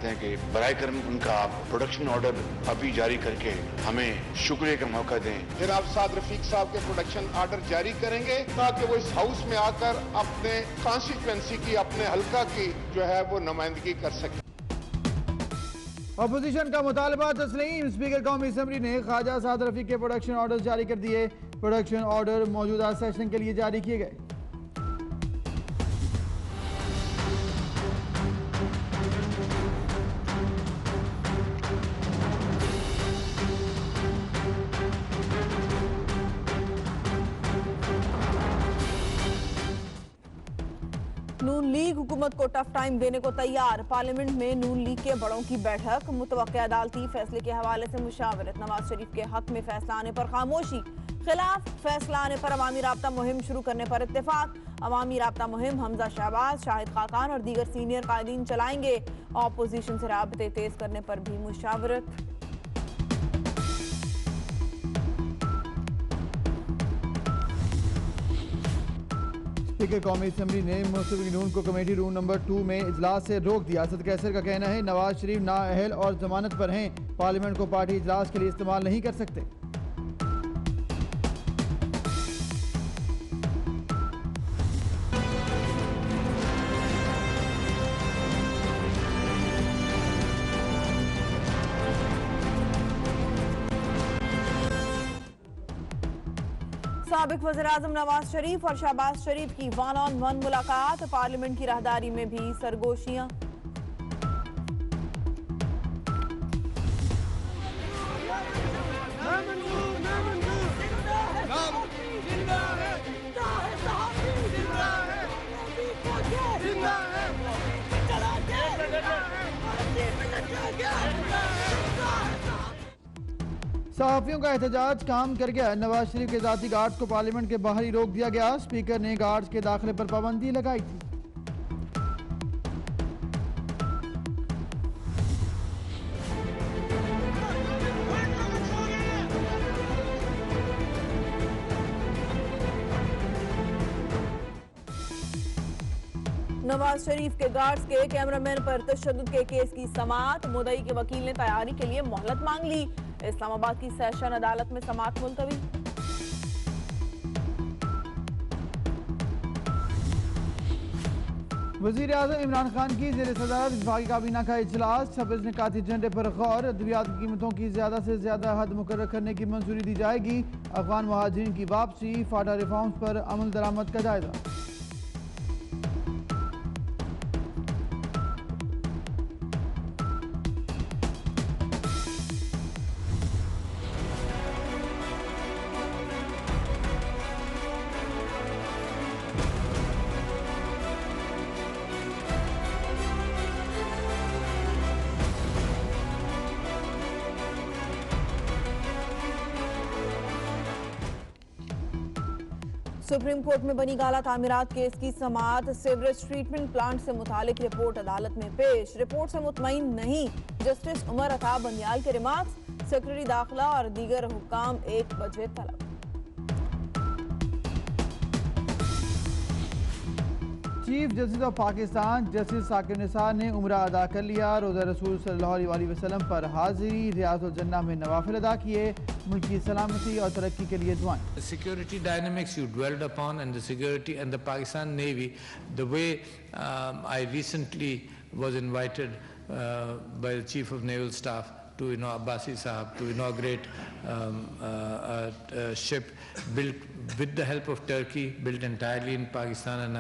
हैं कि बराए करम उनका प्रोडक्शन ऑर्डर अभी जारी करके हमें शुक्रिया का मौका दें। जनाब साद रफीक साहब के प्रोडक्शन ऑर्डर जारी करेंगे ताकि वो इस हाउस में आकर अपने कॉन्स्टिट्यूएंसी की, अपने हल्का की जो है वो नुमाइंदगी कर सके। अपोजिशन का मुतालबा तस्लीम। स्पीकर कौमी असम्बली ने ख्वाजा साद रफीक के प्रोडक्शन ऑर्डर जारी कर दिए। प्रोडक्शन ऑर्डर मौजूदा सेशन के लिए जारी किए गए। नून लीग हुकूमत को टफ टाइम देने को तैयार। पार्लियामेंट में नून लीग के बड़ों की बैठक। मुतवक्किया अदालती फैसले के हवाले से मुशावरत। नवाज शरीफ के हक में फैसला आने पर खामोशी। खिलाफ फैसला आने पर अवामी राब्ता मुहिम शुरू करने पर इत्तेफाक। अवामी राब्ता मुहिम हमजा शहबाज, शाहिद खाकान और दीगर सीनियर कायदीन चलाएंगे। ऑपोजिशन से राबते तेज करने पर भी मुशावरत। स्पीकर कौमी असम्बली ने मुस्तफी नून को कमेटी रूम नंबर 2 में इजलास से रोक दिया। असद कैसर का कहना है नवाज शरीफ नाअहल और जमानत पर हैं, पार्लियामेंट को पार्टी इजलास के लिए इस्तेमाल नहीं कर सकते। साबिक वज़ीर-ए-आज़म नवाज शरीफ और शहबाज शरीफ की 1-on-1 मुलाकात। पार्लियामेंट की राहदारी में भी सरगोशियां। सहाफियों का एहतजाज काम कर गया। नवाज शरीफ के जाती गार्ड्स को पार्लियामेंट के बाहर ही रोक दिया गया। स्पीकर ने गार्ड्स के दाखिले पर पाबंदी लगाई थी। नवाज शरीफ के गार्ड्स के कैमरामैन पर तशद्दुद के केस की समाअत। मुद्दई के वकील ने तैयारी के लिए मोहलत मांग ली। इस्लामाबाद की सेशन अदालत में समाअत मुलतवी। वजीर आज़म इमरान खान की ज़ेर सदर विफाकी काबीना का इजलास। 26 निकाती एजेंडे पर गौर। अद्वियात की कीमतों की ज्यादा से ज्यादा हद मुकर्रर करने की मंजूरी दी जाएगी। अफगान महाजिरीन की वापसी, फाटा रिफॉर्म्स पर अमल दरामद का जायजा। सुप्रीम कोर्ट में बनी गाला तामीरात केस की समाअत। सीवरेज ट्रीटमेंट प्लांट से मुतालिक रिपोर्ट अदालत में पेश। रिपोर्ट से मुतमईन नहीं, जस्टिस उमर अता बंदियाल के रिमार्क्स। सेक्रेटरी दाखिला और दीगर हुक्काम 1 बजे तलब। Chief justice of Pakistan justice Saqib Nisar ने उम्रा अदा कर लिया। रोज़ा रसूल सल्लल्लाहु अलैहि वसल्लम पर हाजिरी। रियाजुल जन्नह में नवाफिल अदा किए। मुल्क की सलामती और तरक्की के लिए दुआएं। The security dynamics you dwelled upon and the security and the Pakistan Navy, the way I recently was invited by the Chief of Naval Staff to Abbasi Sahab to inaugurate a ship built with the help of Turkey, built entirely in Pakistan,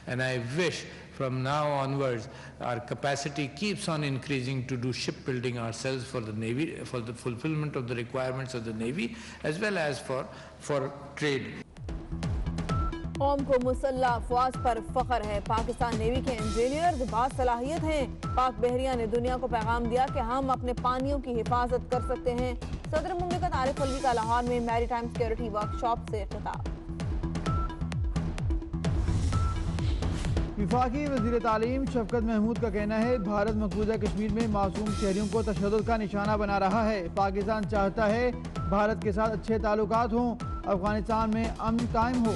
and I wish from now onwards our capacity keeps on increasing to do shipbuilding ourselves for the Navy, for the fulfillment of the requirements of the Navy as well as for trade. कौम को मुसल्लह अफवाज पर फख्र है। Pakistan navy के engineers बासलाहियत हैं। पाक बहरिया ने दुनिया को पैगाम दिया कि हम अपने पानियों की हिफाजत कर सकते हैं। सदर मुमलिकत आरिफ अलवी का लाहौर में मैरीटाइम सिक्योरिटी वर्कशॉप से खिताब। विफाकी वज़ीर तालीम शफकत महमूद का कहना है भारत मकबूजा कश्मीर में मासूम शहरियों को तशद्दुद का निशाना बना रहा है। पाकिस्तान चाहता है भारत के साथ अच्छे ताल्लुकात हों, अफगानिस्तान में अमन कायम हो।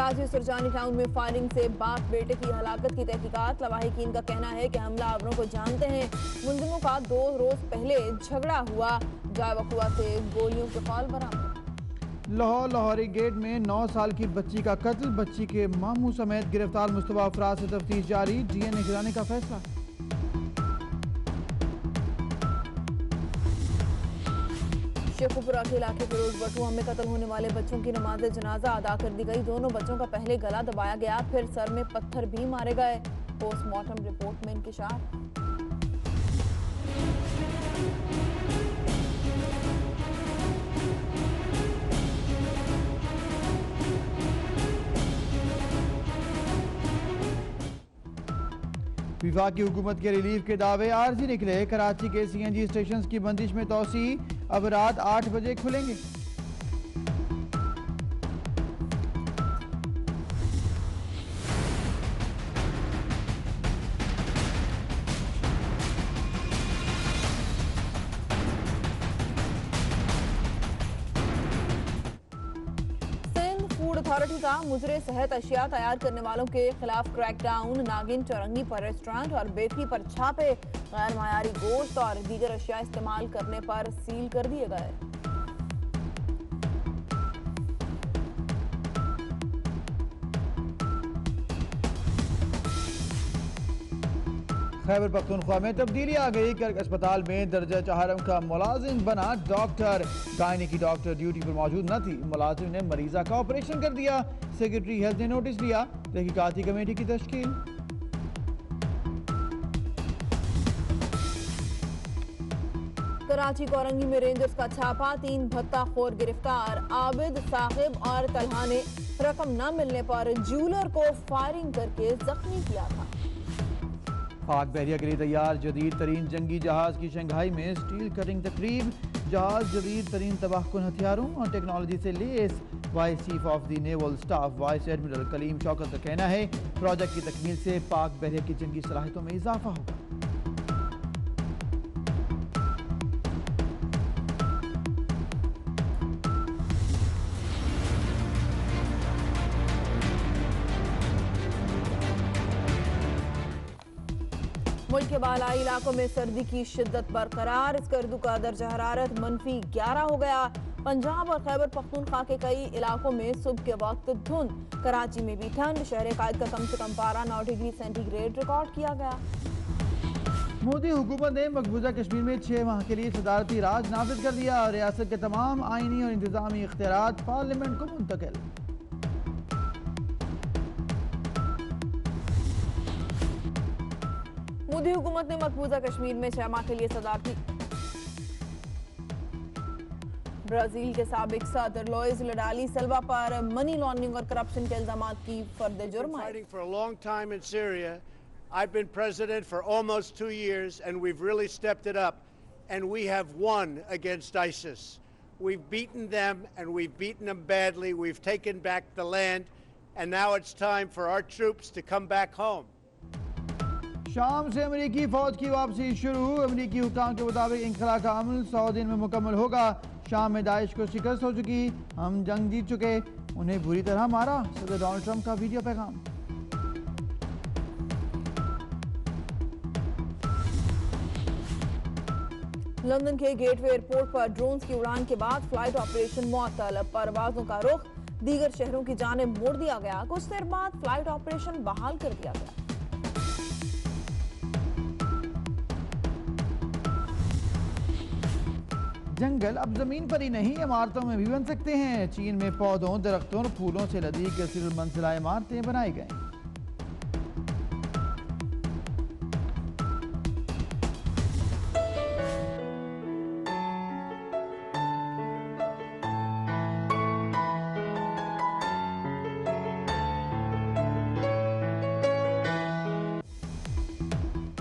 कराची सुरजानी टाउन में फायरिंग से बाप बेटे की हलाकत की तहकीकात। लवाहिकीन का कहना है कि हमलावरों को जानते हैं। मुलजिमों का 2 रोज पहले झगड़ा हुआ। जाए वकुआ से गोलियों के फौल बरामद। लाहौरी गेट में 9 साल की बच्ची का कत्ल, बच्ची के मामू समेत गिरफ्तार मुस्तबा अफराद से तफ्तीश जारी। DNA गिराने का फैसला। शेखुपुरा के इलाके फिरोज बटुआ में कत्ल होने वाले बच्चों की नमाज जनाजा अदा कर दी गई। दोनों बच्चों का पहले गला दबाया गया, फिर सर में पत्थर भी मारे गए। पोस्टमार्टम रिपोर्ट में इंकिशाफ। विफाकी हुकूमत के रिलीफ के दावे आरजी निकले। कराची के CNG स्टेशन की बंदिश में तोसी, अब रात 8 बजे खुलेंगे। फूड अथॉरिटी का मुजरे सेहत अशिया तैयार करने वालों के खिलाफ क्रैकडाउन। नागिन चौरंगी पर रेस्टोरेंट और बेकरी पर छापे। गैर मायारी गोश्त और दीगर अशिया इस्तेमाल करने पर सील कर दिए गए। खैबर पख्तूनख्वा में तब्दीली आ गई। कर्क अस्पताल में दर्जा 4 का मुलाजिम बना डॉक्टर। गायनी की डॉक्टर ड्यूटी पर मौजूद न थी। मुलाजिम ने मरीजा का ऑपरेशन कर दिया। सेक्रेटरी हेल्थ ने नोटिस लिया। तहकीकाती कमेटी की तश्कील। कराची कोरंगी में रेंजर्स का छापा। 3 भत्ताखोर गिरफ्तार। आबिद, साहिब और तलहा ने रकम न मिलने पर ज्वेलर को फायरिंग करके जख्मी किया था। पाक बहरिया के लिए तैयार जदीद तरीन जंगी जहाज की शंघाई में स्टील कटिंग तकरीब। जहाज जदीद तरीन तबाहकुन हथियारों और टेक्नोलॉजी से लेस। Vice chief of the naval staff vice admiral Kaleem Shaukat का कहना है प्रोजेक्ट की तकमील से पाक बहरिया की जंगी सलाहियतों में इजाफा होगा। मुल्क के बालाई इलाकों में सर्दी की शिद्दत बरकरार। स्कर्दू का दर्जा हरारत -11 हो गया। पंजाब और खैबर पख्तूनख्वा के कई इलाकों में सुबह के वक्त धुंध। कराची में भी ठंड। शहर कायद का कम से कम पारा 9 डिग्री सेंटीग्रेड रिकॉर्ड किया गया। मोदी हुकूमत ने मकबूजा कश्मीर में 6 माह के लिए सदारती राज नाफिज कर दिया। रियासत के तमाम आईनी और इंतजामी इख्तियारात पार्लियामेंट को मुंतकिल। मोदी हुकूमत ने मकबूजा कश्मीर में 6 माह के लिए सदारती। ब्राजील के साबिक सदर लुइस लडाली सल्वा पर मनी लॉन्ड्रिंग और करप्शन के इल्जामात की फर्द जुर्म है। Fighting for a long time in Syria. I've been president for almost 2 years, and we've really stepped it up, and we have won against ISIS. We've beaten them, and we've beaten them badly. We've taken back the land, and now it's time for our troops to come back home. शाम से अमेरिकी फौज की वापसी शुरू। अमेरिकी हुकाम के मुताबिक इनखला का अमल 100 दिन में मुकम्मल होगा। शाम में दाइश को शिकस्त हो चुकी, हम जंग जीत चुके, उन्हें बुरी तरह मारा। सदर डोनाल्ड ट्रंप का वीडियो पैगाम। लंदन के गेटवे एयरपोर्ट पर ड्रोन्स की उड़ान के बाद फ्लाइट ऑपरेशन मुअत्तल। परवाजों का रुख दीगर शहरों की जानिब मोड़ दिया गया। कुछ देर बाद फ्लाइट ऑपरेशन बहाल कर दिया गया। जंगल अब जमीन पर ही नहीं इमारतों में भी बन सकते हैं। चीन में पौधों, दरख्तों और फूलों से लदी कसीर मंजिला इमारतें बनाई गई।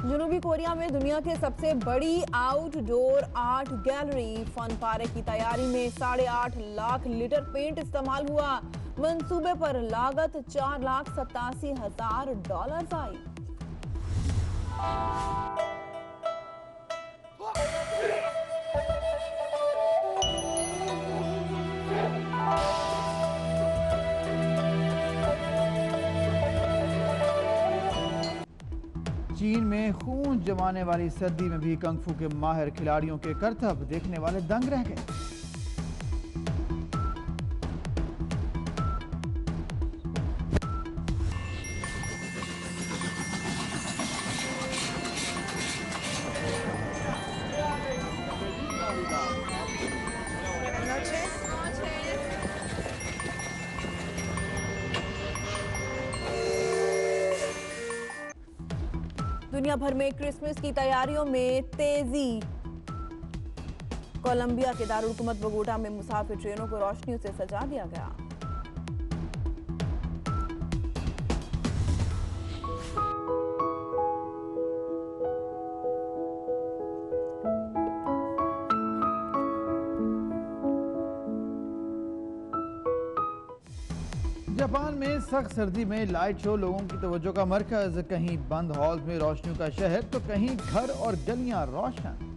जनूबी कोरिया में दुनिया के सबसे बड़ी आउटडोर आर्ट गैलरी फन पारे की तैयारी में 8.5 लाख लीटर पेंट इस्तेमाल हुआ। मंसूबे पर लागत $4,87,000 आई। चीन में खून जमाने वाली सर्दी में भी कंगफू के माहिर खिलाड़ियों के करतब देखने वाले दंग रह गए। दुनिया भर में क्रिसमस की तैयारियों में तेजी। कोलंबिया के दारुल हुकूमत बोगोटा में मुसाफिर ट्रेनों को रोशनियों से सजा दिया गया। जापान में सख्त सर्दी में लाइट शो लोगों की तवज्जो का मरकज। कहीं बंद हॉल में रोशनियों का शहर तो कहीं घर और गलियां रोशन।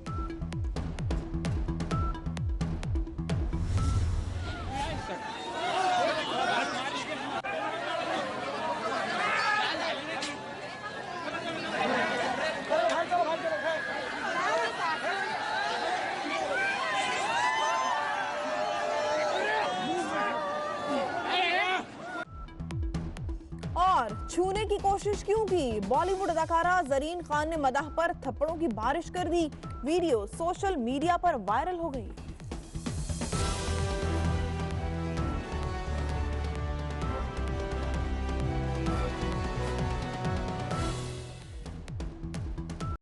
और छूने की कोशिश क्यों की? बॉलीवुड अदाकारा जरीन खान ने मदाह पर थप्पड़ों की बारिश कर दी। वीडियो सोशल मीडिया पर वायरल हो गई।